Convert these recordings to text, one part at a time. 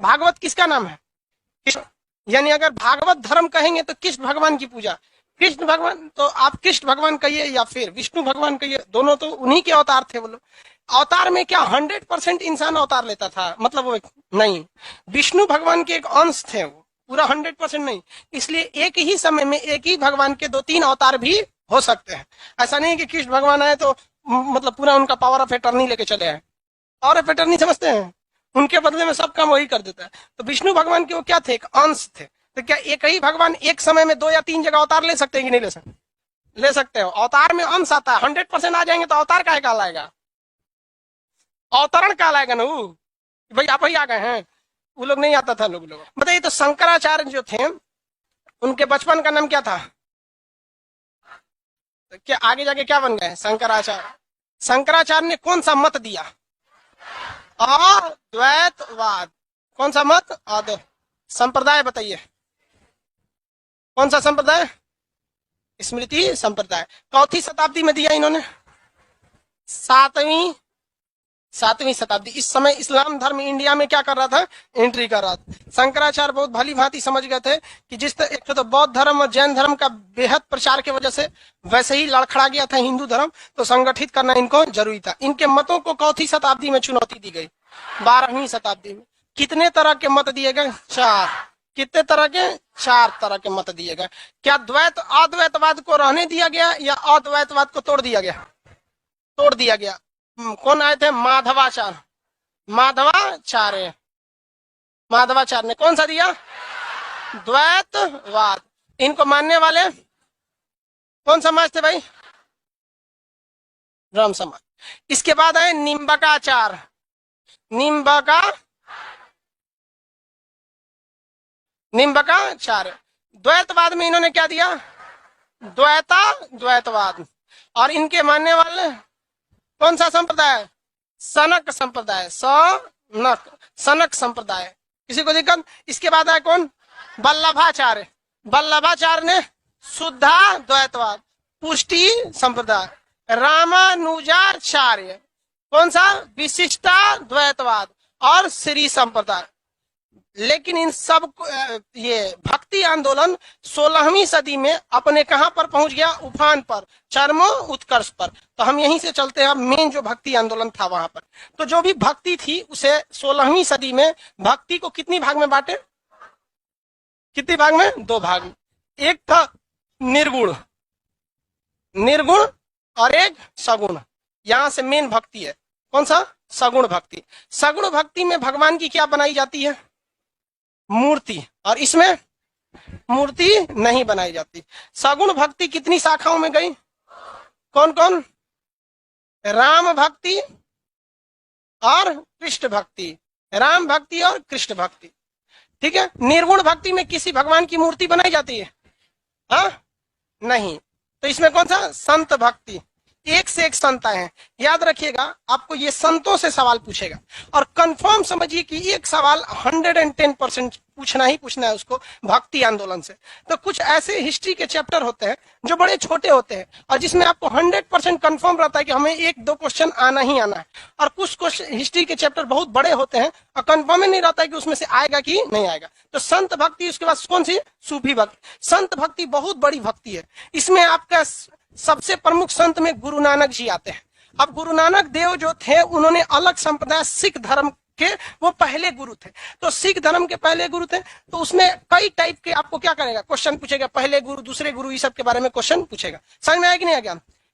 भागवत किसका नाम है? कृष्ण। यानी अगर भागवत धर्म कहेंगे तो कृष्ण भगवान की पूजा। कृष्ण भगवान, तो आप कृष्ण भगवान कहिए या फिर विष्णु भगवान कहिए, दोनों तो उन्हीं के अवतार थे वो लोग। अवतार में क्या 100% इंसान अवतार लेता था? मतलब वो नहीं, विष्णु भगवान के एक अंश थे वो, पूरा 100% नहीं। इसलिए एक ही समय में एक ही भगवान के 2-3 अवतार भी हो सकते हैं। ऐसा नहीं कि कृष्ण भगवान आए तो मतलब पूरा उनका पावर ऑफ एटर्नी लेके चले आए। पावर ऑफ एटर्नी समझते हैं? उनके बदले में सब काम वही कर देता है। तो विष्णु भगवान के वो क्या थे? एक अंश थे। तो क्या एक ही भगवान एक समय में 2 या 3 जगह अवतार ले सकते हैं कि नहीं ले सकते? ले सकते हो। अवतार में अंश आता है, 100% आ जाएंगे तो अवतार काहे कहलाएगा? अवतरण कहलाएगा ना वो। भाई आप ही आ गए हैं, वो लोग नहीं आता था। लोग बताइए, तो शंकराचार्य जो थे उनके बचपन का नाम क्या था? तो क्या आगे जाके क्या बन गए? शंकराचार्य। शंकराचार्य ने कौन सा मत दिया? अद्वैतवाद। कौन सा मत? अद्वैत। संप्रदाय बताइए, कौन सा संप्रदाय? स्मृति संप्रदाय। चौथी शताब्दी में दिया इन्होंने। सातवीं शताब्दी। इस समय इस्लाम धर्म इंडिया में क्या कर रहा था? एंट्री कर रहा था। शंकराचार्य बहुत भली भांति समझ गए थे कि जिस तरह एक तो बौद्ध धर्म और जैन धर्म का बेहद प्रचार की वजह से वैसे ही लड़खड़ा गया था हिंदू धर्म, तो संगठित करना इनको जरूरी था। इनके मतों को चौथी शताब्दी में चुनौती दी गई। 12वीं शताब्दी में कितने तरह के मत दिए गए? 4। कितने तरह के? 4 तरह के मत दिए गए। क्या द्वैत अद्वैतवाद को रहने दिया गया या अद्वैतवाद को तोड़ दिया गया? तोड़ दिया गया। कौन आए थे? माधवाचार्य। माधवाचार्य ने कौन सा दिया? द्वैतवाद। इनको मानने वाले कौन समाज थे भाई? ब्रह्म समाज। इसके बाद आए निम्बकाचार्य। निम्बकाचार्य। द्वैतवाद में इन्होंने क्या दिया? द्वैतवाद। और इनके मानने वाले कौन सा संप्रदाय? सनक संप्रदाय। सनक संप्रदाय। किसी को दिक्कत? इसके बाद आए कौन? वल्लभाचार्य। वल्लभाचार्य ने शुद्धा द्वैतवाद। पुष्टि संप्रदाय। रामानुजाचार्य कौन सा? विशिष्टा द्वैतवाद और श्री संप्रदाय। लेकिन इन सब ये भक्ति आंदोलन 16वीं सदी में अपने कहां पर पहुंच गया? उफान पर, चरमो उत्कर्ष पर। तो हम यहीं से चलते हैं, मेन जो भक्ति आंदोलन था वहां पर। तो जो भी भक्ति थी उसे 16वीं सदी में भक्ति को कितनी भाग में बांटे? कितनी भाग में? 2 भाग में। एक था निर्गुण और एक सगुण। यहां से मेन भक्ति है। कौन सा? सगुण भक्ति। सगुण भक्ति में भगवान की क्या बनाई जाती है? मूर्ति। और इसमें मूर्ति नहीं बनाई जाती। सगुण भक्ति कितनी शाखाओं में गई? कौन कौन? राम भक्ति और कृष्ण भक्ति। राम भक्ति और कृष्ण भक्ति। ठीक है। निर्गुण भक्ति में किसी भगवान की मूर्ति बनाई जाती है? हाँ, नहीं। तो इसमें कौन सा? संत भक्ति। एक से एक संत आए हैं। याद रखिएगा, आपको ये संतों से सवाल पूछेगा और कंफर्म समझिए कि एक सवाल 110% पूछना ही पूछना है उसको भक्ति आंदोलन से। तो कुछ ऐसे हिस्ट्री के चैप्टर होते हैं जो बड़े छोटे होते हैं और जिसमें आपको 100% कंफर्म रहता है कि हमें 1-2 क्वेश्चन आना ही आना है। और कुछ क्वेश्चन हिस्ट्री के चैप्टर बहुत बड़े होते हैं और कंफर्म ही नहीं रहता है कि उसमें से आएगा कि नहीं आएगा। तो संत भक्ति, उसके बाद कौन सी? सूफी भक्ति। संत भक्ति बहुत बड़ी भक्ति है। इसमें आपका सबसे प्रमुख संत में गुरु नानक जी आते हैं। अब गुरु नानक देव जो थे उन्होंने अलग संप्रदाय सिख धर्म के वो पहले गुरु थे। तो सिख धर्म के पहले गुरु थे। तो उसमें कई टाइप के आपको क्या करेगा? क्वेश्चन पूछेगा। पहले गुरु, दूसरे गुरु, ये सब के बारे में क्वेश्चन पूछेगा। समझ में आया कि नहीं आ गया?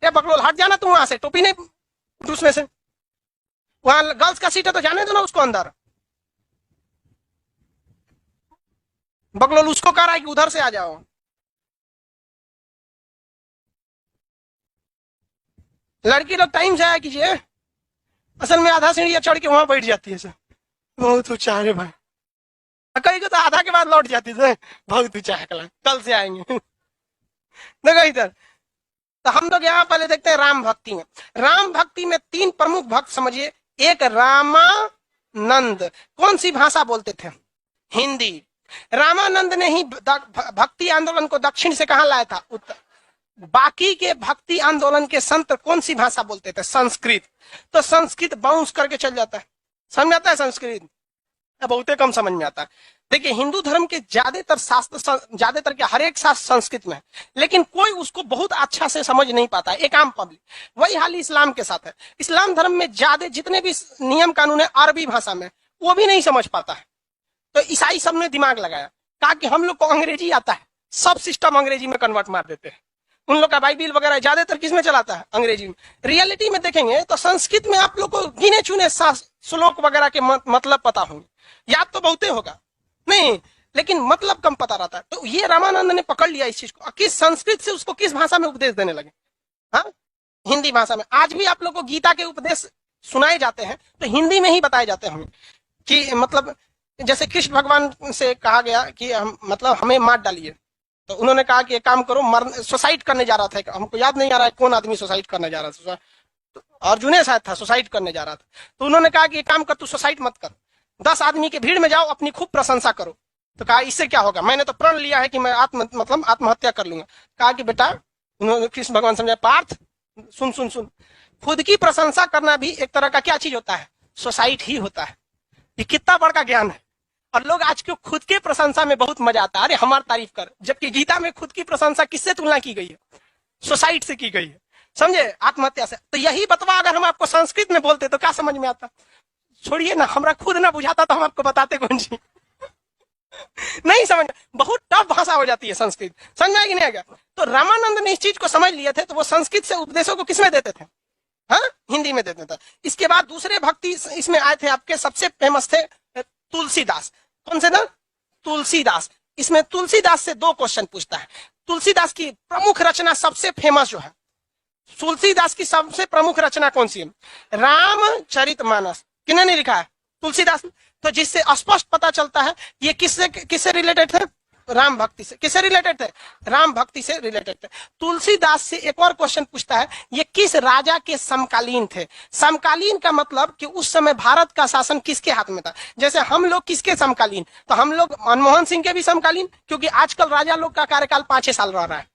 ये बकलोल हट जाना तुम वहां से, टोपी नहीं उसमें से। वहां गर्ल्स का सीट है तो जाने दो ना उसको अंदर। बकलोल उसको कह रहा है कि उधर से आ जाओ। लड़की लोग टाइम से आया कीजिए। असल में आधा सीढ़ियां चढ़ के वहां बैठ जाती है सर। बहुत ऊंचा है भाई। कहीं को तो आधा के बाद लौट जाती है। बहुत ऊंचा है, कल से आएंगे। देखो इधर। तो हम लोग यहाँ पहले देखते हैं राम भक्ति में। राम भक्ति में 3 प्रमुख भक्त समझिए। एक रामानंद। कौन सी भाषा बोलते थे? हिंदी। रामानंद ने ही भक्ति आंदोलन को दक्षिण से कहां लाया था? उत्तर। बाकी के भक्ति आंदोलन के संत कौन सी भाषा बोलते थे? संस्कृत। तो संस्कृत बाउंस करके चल जाता है। समझ आता है संस्कृत? बहुते कम समझ में आता है। देखिए हिंदू धर्म के ज्यादातर शास्त्र, ज्यादातर के हर एक शास्त्र संस्कृत में है, लेकिन कोई उसको बहुत अच्छा से समझ नहीं पाता है, एक आम पब्लिक। वही हाल इस्लाम के साथ है। इस्लाम धर्म में ज्यादा जितने भी नियम कानून है अरबी भाषा में, वो भी नहीं समझ पाता है। तो ईसाई सब ने दिमाग लगाया, कहा कि हम लोग को अंग्रेजी आता है, सब सिस्टम अंग्रेजी में कन्वर्ट मार देते हैं। उन लोग का बाइबिल वगैरह ज्यादातर किस में चलाता है? अंग्रेजी में। रियलिटी में देखेंगे तो संस्कृत में आप लोग को गिने चुने श्लोक वगैरह के मतलब पता होंगे, याद तो बहुते होगा नहीं, लेकिन मतलब कम पता रहता है। तो ये रामानंद ने पकड़ लिया इस चीज को, किस संस्कृत से उसको किस भाषा में उपदेश देने लगे, हाँ हिंदी भाषा में। आज भी आप लोग को गीता के उपदेश सुनाए जाते हैं तो हिंदी में ही बताए जाते हैं कि मतलब जैसे कृष्ण भगवान से कहा गया कि हम मतलब हमें मार डालिए, तो उन्होंने कहा कि एक काम करो, सुसाइड करने जा रहा था, हमको याद नहीं आ रहा है कौन आदमी सुसाइड करने जा रहा था, तो अर्जुन शायद था, सुसाइड करने जा रहा था। तो उन्होंने कहा कि एक काम कर, तू सुसाइड मत कर, 10 आदमी के भीड़ में जाओ, अपनी खूब प्रशंसा करो। तो कहा इससे क्या होगा, मैंने तो प्रण लिया है कि मैं आत्महत्या कर लूंगा। कहा कि बेटा, उन्होंने कृष्ण भगवान समझाया, पार्थ सुन सुन सुन, खुद की प्रशंसा करना भी एक तरह का क्या चीज होता है? सुसाइड ही होता है। ये कितना बड़ा ज्ञान है। और लोग आज के खुद के प्रशंसा में बहुत मजा आता है, अरे हमारी तारीफ कर, जबकि गीता में खुद की प्रशंसा किससे तुलना की गई है? सुसाइड से की गई है, समझे, आत्महत्या से। तो यही बतवा अगर हम आपको संस्कृत में बोलते तो क्या समझ में आता? छोड़िए ना, हमरा खुद ना बुझाता तो हम आपको बताते कौन सी नहीं समझ, बहुत टफ भाषा हो जाती है संस्कृत, समझ में कि नहीं आ गया? तो रामानंद ने इस चीज को समझ लिए थे, तो वो संस्कृत से उपदेशों को किसमें देते थे? हाँ, हिंदी में देते थे। इसके बाद दूसरे भक्ति इसमें आए थे, आपके सबसे फेमस थे तुलसीदास। कौन से था? तुलसीदास। इसमें तुलसीदास से 2 क्वेश्चन पूछता है। तुलसीदास की प्रमुख रचना सबसे फेमस जो है, तुलसीदास की सबसे प्रमुख रचना कौन सी है? रामचरितमानस। किन्होंने लिखा है? तुलसीदास। तो जिससे स्पष्ट पता चलता है ये किससे रिलेटेड थे? राम भक्ति से। किससे रिलेटेड थे? राम भक्ति से रिलेटेड थे। तुलसीदास से एक और क्वेश्चन पूछता है, ये किस राजा के समकालीन थे? समकालीन का मतलब कि उस समय भारत का शासन किसके हाथ में था? जैसे हम लोग किसके समकालीन, तो हम लोग मनमोहन सिंह के भी समकालीन, क्योंकि आजकल राजा लोग का कार्यकाल 5-6 साल रह रहा है।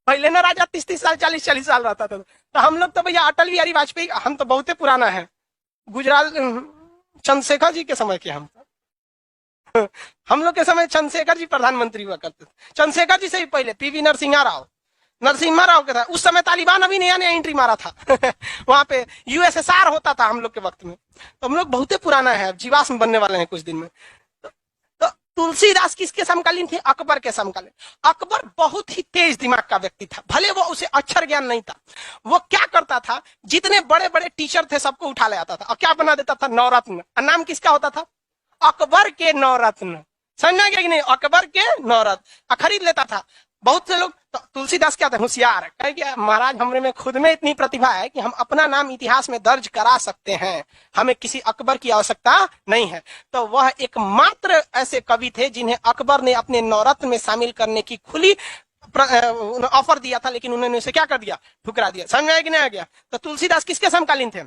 पहले ना राजा 30-30 साल 40-40 साल रहता था। तो हम लोग तो भैया अटल बिहारी वाजपेयी, हम तो बहुत पुराना है, गुजरात चंद्रशेखर जी के समय के हम लोग के समय चंद्रशेखर जी प्रधानमंत्री हुआ करते थे। चंद्रशेखर जी से भी पहले पीवी नरसिम्हा राव के था। उस समय तालिबान अभी नया नया एंट्री मारा था वहां पे यूएसएसआर होता था हम लोग के वक्त में। तो हम लोग बहुत पुराना है, जीवाश्म बनने वाले हैं कुछ दिन में। तो तुलसीदास किसके समकालीन थे? अकबर के समकालीन। अकबर बहुत ही तेज दिमाग का व्यक्ति था, भले वो उसे अक्षर ज्ञान नहीं था। वो क्या करता था, जितने बड़े बड़े टीचर थे सबको उठा ले आता था और क्या बना देता था? नवरत्न। नाम किसका होता था? अकबर के नवरत्न। समझना क्या कि नहीं? अकबर के नवरत्न खरीद लेता था। बहुत से लोग तो तुलसीदास क्या था? होशियार। कहे कि महाराज हमरे में खुद में इतनी प्रतिभा है कि हम अपना नाम इतिहास में दर्ज करा सकते हैं, हमें किसी अकबर की आवश्यकता नहीं है। तो वह एकमात्र ऐसे कवि थे जिन्हें अकबर ने अपने नवरत्न में शामिल करने की खुली ऑफर दिया था, लेकिन उन्होंने उसे क्या कर दिया? ठुकरा दिया। समझ में आया कि नहीं आ गया? तो तुलसीदास किसके समकालीन थे?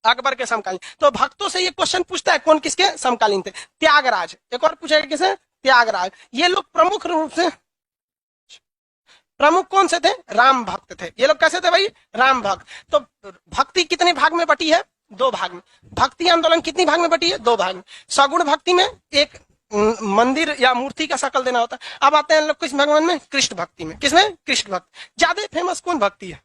अकबर के समकालीन। तो भक्तों से ये क्वेश्चन पूछता है, कौन किसके समकालीन थे? त्यागराज। एक और पूछेगा किसे? त्यागराज। ये लोग प्रमुख रूप से प्रमुख कौन से थे? राम भक्त थे। ये लोग कैसे थे भाई? राम भक्त। तो भक्ति कितने भाग में बटी है? 2 भाग में। भक्ति आंदोलन कितनी भाग में बटी है? 2 भाग में। सगुण भक्ति में एक मंदिर या मूर्ति का शकल देना होता है। अब आते हैं लोग किस भगवान में? कृष्ण भक्ति में। किसमें? कृष्ण भक्ति। ज्यादा फेमस कौन भक्ति है?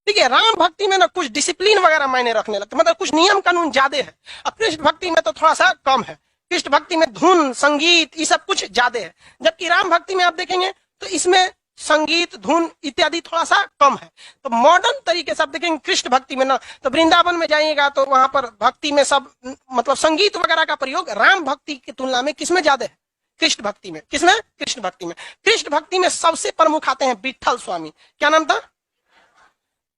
ठीक है, राम भक्ति में ना कुछ डिसिप्लिन वगैरह मायने रखने लगते, मतलब कुछ नियम कानून ज्यादा है। अब कृष्ण भक्ति में तो थोड़ा सा कम है। कृष्ण भक्ति में धुन संगीत ये सब कुछ ज्यादा है, जबकि राम भक्ति में आप देखेंगे तो इसमें संगीत धुन इत्यादि थोड़ा सा कम है। तो मॉडर्न तरीके से आप देखेंगे कृष्ण भक्ति में ना, तो वृंदावन में जाइएगा तो वहां पर भक्ति में सब मतलब संगीत वगैरह का प्रयोग राम भक्ति की तुलना में किसमें ज्यादा है? कृष्ण भक्ति में। किसमें? कृष्ण भक्ति में। कृष्ण भक्ति में सबसे प्रमुख आते हैं विठल स्वामी। क्या नाम था?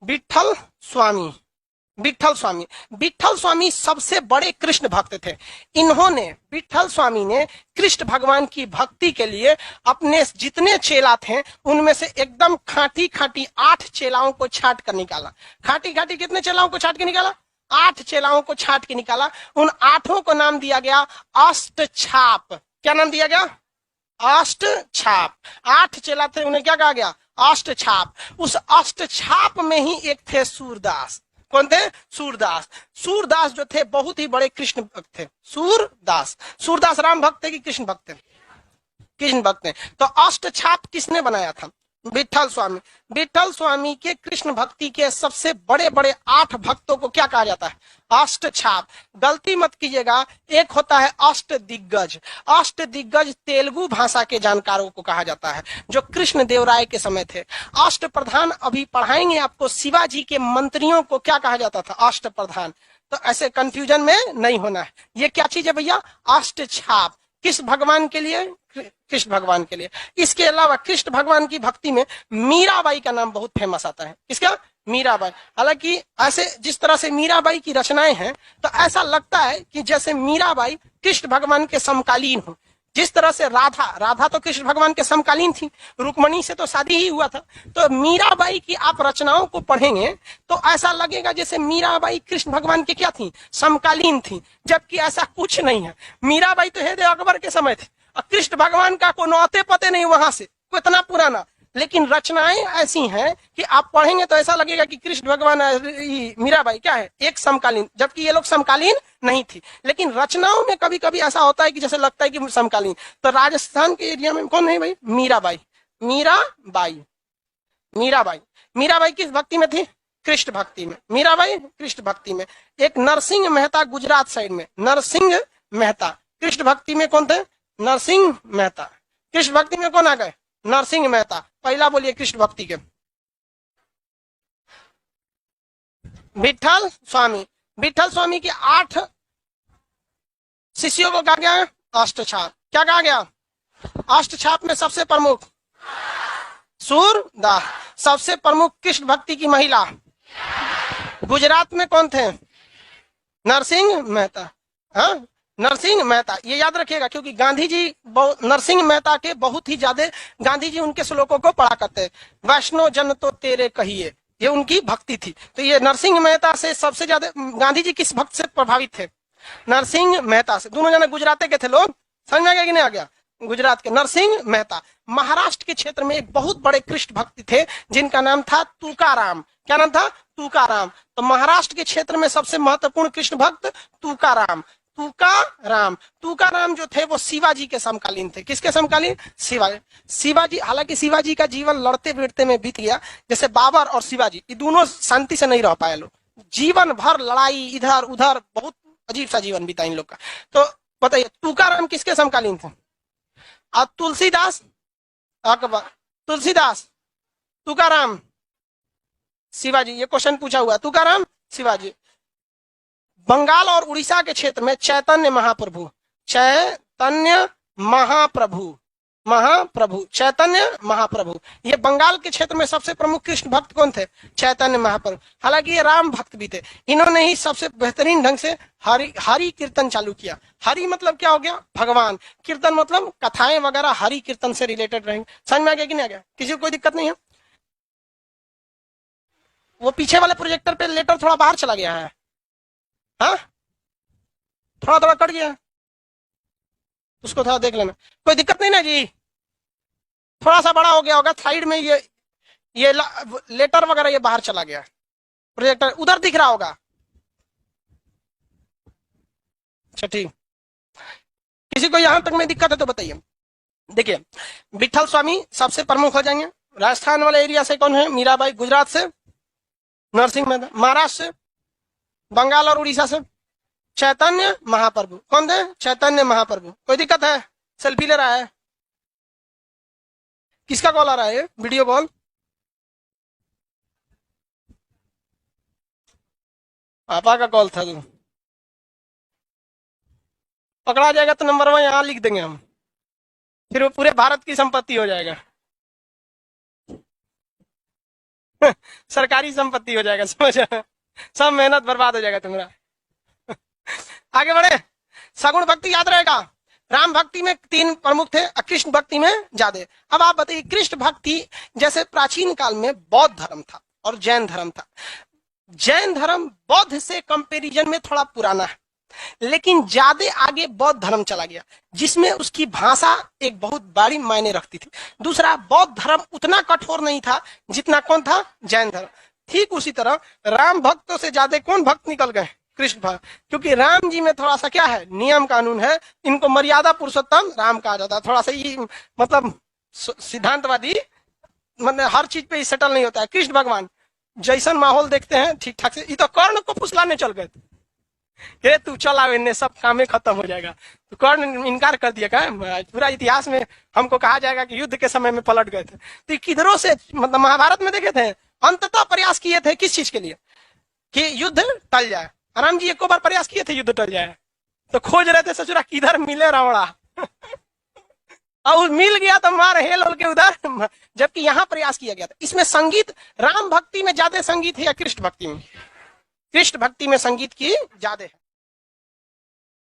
विठल स्वामी। विठल स्वामी। विठल स्वामी सबसे बड़े कृष्ण भक्त थे। इन्होंने, विठल स्वामी ने कृष्ण भगवान की भक्ति के लिए अपने जितने चेला थे उनमें से एकदम खाटी खाटी 8 चेलाओं को छांट कर निकाला। खाटी खाटी कितने चेलाओं को छांट के निकाला? 8 चेलाओं को छांट के निकाला। उन 8 को नाम दिया गया अष्टछाप। क्या नाम दिया गया? अष्टछाप। 8 चेला थे, उन्हें क्या कहा गया? अष्टछाप। उस अष्टछाप में ही एक थे सूरदास। कौन थे? सूरदास। सूरदास जो थे बहुत ही बड़े कृष्ण भक्त थे। सूरदास, सूरदास राम भक्त थे कि कृष्ण भक्त थे? कृष्ण भक्त हैं। तो अष्ट छाप किसने बनाया था? विठल स्वामी। विठल स्वामी के कृष्ण भक्ति के सबसे बड़े बड़े 8 भक्तों को क्या कहा जाता है? अष्ट छाप। गलती मत कीजिएगा, एक होता है अष्ट दिग्गज। अष्ट दिग्गज तेलुगु भाषा के जानकारों को कहा जाता है, जो कृष्ण देव राय के समय थे। अष्ट प्रधान अभी पढ़ाएंगे आपको, शिवाजी के मंत्रियों को क्या कहा जाता था? अष्ट प्रधान। तो ऐसे कंफ्यूजन में नहीं होना है। ये क्या चीज है भैया? अष्ट छाप। किस भगवान के लिए? कृष्ण भगवान के लिए। इसके अलावा कृष्ण भगवान की भक्ति में मीराबाई का नाम बहुत फेमस आता है। किसका? मीराबाई। हालांकि ऐसे जिस तरह से मीराबाई की रचनाएं हैं, तो ऐसा लगता है कि जैसे मीराबाई कृष्ण भगवान के समकालीन हो। जिस तरह से राधा तो कृष्ण भगवान के समकालीन थी, रुक्मणी से तो शादी ही हुआ था। तो मीराबाई की आप रचनाओं को पढ़ेंगे तो ऐसा लगेगा जैसे मीराबाई कृष्ण भगवान के क्या थी? समकालीन थी, जबकि ऐसा कुछ नहीं है। मीराबाई तो है अकबर के समय थे, और कृष्ण भगवान का कोई नौते पते नहीं वहां से, कोई इतना पुराना। लेकिन रचनाएं ऐसी हैं कि आप पढ़ेंगे तो ऐसा लगेगा कि कृष्ण भगवान मीराबाई क्या है? एक समकालीन, जबकि ये लोग समकालीन नहीं थी। लेकिन रचनाओं में कभी कभी ऐसा होता है कि जैसे लगता है कि समकालीन। तो राजस्थान के एरिया में कौन है भाई? मीराबाई। मीराबाई, मीराबाई। मीराबाई किस भक्ति में थी? कृष्ण भक्ति में। मीराबाई कृष्ण भक्ति में। एक नरसिंह मेहता गुजरात साइड में, नरसिंह मेहता कृष्ण भक्ति में कौन थे? नरसिंह मेहता। कृष्ण भक्ति में कौन आ गए? नरसिंह मेहता। पहला बोलिए कृष्ण भक्ति के। विठल स्वामी। विठल स्वामी के 8 शिष्यों को कहा गया? अष्ट छाप। क्या कहा गया? अष्ट छाप में सबसे प्रमुख सूरदास। सबसे प्रमुख कृष्ण भक्ति की महिला गुजरात में कौन थे? नरसिंह मेहता। हाँ, नरसिंह मेहता। ये याद रखिएगा, क्योंकि गांधी जी नरसिंह मेहता के बहुत ही ज्यादा, गांधी जी उनके श्लोकों को पढ़ा करते हैं। वैष्णो जन तो तेरे कहिए, ये उनकी भक्ति थी। तो ये नरसिंह मेहता से सबसे ज्यादा गांधी जी किस भक्त से प्रभावित थे? नरसिंह मेहता से। दोनों जने गुजराती के थे लोग, समझ में आ गया कि नहीं आ गया? गुजरात के नरसिंह मेहता। महाराष्ट्र के क्षेत्र में एक बहुत बड़े कृष्ण भक्त थे जिनका नाम था तुकाराम। क्या नाम था? तुकाराम। तो महाराष्ट्र के क्षेत्र में सबसे महत्वपूर्ण कृष्ण भक्त तुकाराम। तुकाराम। तुकाराम जो थे वो शिवाजी के समकालीन थे। किसके समकालीन? शिवाजी। शिवाजी, हालांकि शिवाजी का जीवन लड़ते भिड़ते में बीत गया। जैसे बाबर और शिवाजी, ये दोनों शांति से नहीं रह पाए लोग, जीवन भर लड़ाई, इधर उधर, बहुत अजीब सा जीवन बीता इन लोग का। तो बताइए तुकाराम किसके समकालीन थे? और तुलसीदास अकबर, तुलसीदास, तुकाराम, शिवाजी। ये क्वेश्चन पूछा हुआ, तुकाराम, शिवाजी। बंगाल और उड़ीसा के क्षेत्र में चैतन्य महाप्रभु, चैतन्य महाप्रभु, महाप्रभु, चैतन्य महाप्रभु। ये बंगाल के क्षेत्र में सबसे प्रमुख कृष्ण भक्त कौन थे? चैतन्य महाप्रभु। हालांकि ये राम भक्त भी थे। इन्होंने ही सबसे बेहतरीन ढंग से हरि कीर्तन चालू किया। हरि मतलब क्या हो गया? भगवान। कीर्तन मतलब कथाएं वगैरह हरि कीर्तन से रिलेटेड रहेंगे। समझ में आ गया कि नहीं आ गया? किसी को कोई दिक्कत नहीं है? वो पीछे वाले प्रोजेक्टर पे लेटर थोड़ा बाहर चला गया है, हाँ, थोड़ा थोड़ा कट गया, उसको थोड़ा देख लेना। कोई दिक्कत नहीं ना जी? थोड़ा सा बड़ा हो गया होगा साइड में, ये लेटर वगैरह ये बाहर चला गया। प्रोजेक्टर उधर दिख रहा होगा। अच्छा ठीक, किसी को यहां तक में दिक्कत है तो बताइए। देखिए, विठल स्वामी सबसे प्रमुख हो जाएंगे। राजस्थान वाले एरिया से कौन है? मीराबाई। गुजरात से नरसिंह मेहता। महाराष्ट्र से, बंगाल और उड़ीसा से चैतन्य महाप्रभु। कौन थे? चैतन्य महाप्रभु। कोई दिक्कत है? सेल्फी ले रहा है? किसका कॉल आ रहा है? Video call? पापा का कॉल था। तो पकड़ा जाएगा तो नंबर 1 यहां लिख देंगे हम, फिर वो पूरे भारत की संपत्ति हो जाएगा। सरकारी संपत्ति हो जाएगा, समझ? सब मेहनत बर्बाद हो जाएगा तुम्हारा। आगे बढ़े। सगुण भक्ति याद रहेगा। राम भक्ति में 3 प्रमुख थे, कृष्ण भक्ति में ज्यादा। अब आप बताइए, कृष्ण भक्ति जैसे प्राचीन काल में बौद्ध धर्म था और जैन धर्म था। जैन धर्म बौद्ध से कंपैरिजन में थोड़ा पुराना है, लेकिन ज्यादा आगे बौद्ध धर्म चला गया, जिसमें उसकी भाषा एक बहुत बड़ी मायने रखती थी। दूसरा, बौद्ध धर्म उतना कठोर नहीं था जितना कौन था? जैन धर्म। ठीक उसी तरह राम भक्तों से ज्यादा कौन भक्त निकल गए? कृष्ण भक्त। क्योंकि राम जी में थोड़ा सा क्या है, नियम कानून है, इनको मर्यादा पुरुषोत्तम राम कहा जाता है। थोड़ा सा ये मतलब सिद्धांतवादी, मतलब हर चीज पे ही सेटल नहीं होता है। कृष्ण भगवान जैसन माहौल देखते हैं ठीक ठाक से, ये तो कर्ण को फुसलाने चल गए थे, ये तू चल आवे ने सब काम खत्म हो जाएगा, तो कर्ण इनकार कर दिया। क्या पूरा इतिहास में हमको कहा जाएगा कि युद्ध के समय में पलट गए थे। तो किधरों से, मतलब महाभारत में देखे थे, अंततः प्रयास किए थे किस चीज के लिए? कि युद्ध टल जाए। राम जी एक बार प्रयास किए थे युद्ध टल जाए, तो खोज रहे थे ससुरा किधर मिले रावणा और मिल गया तो मार हेल के उधर, जबकि यहां प्रयास किया गया था। इसमें संगीत राम भक्ति में ज्यादा संगीत है या कृष्ण भक्ति में? कृष्ण भक्ति में संगीत की ज्यादा है।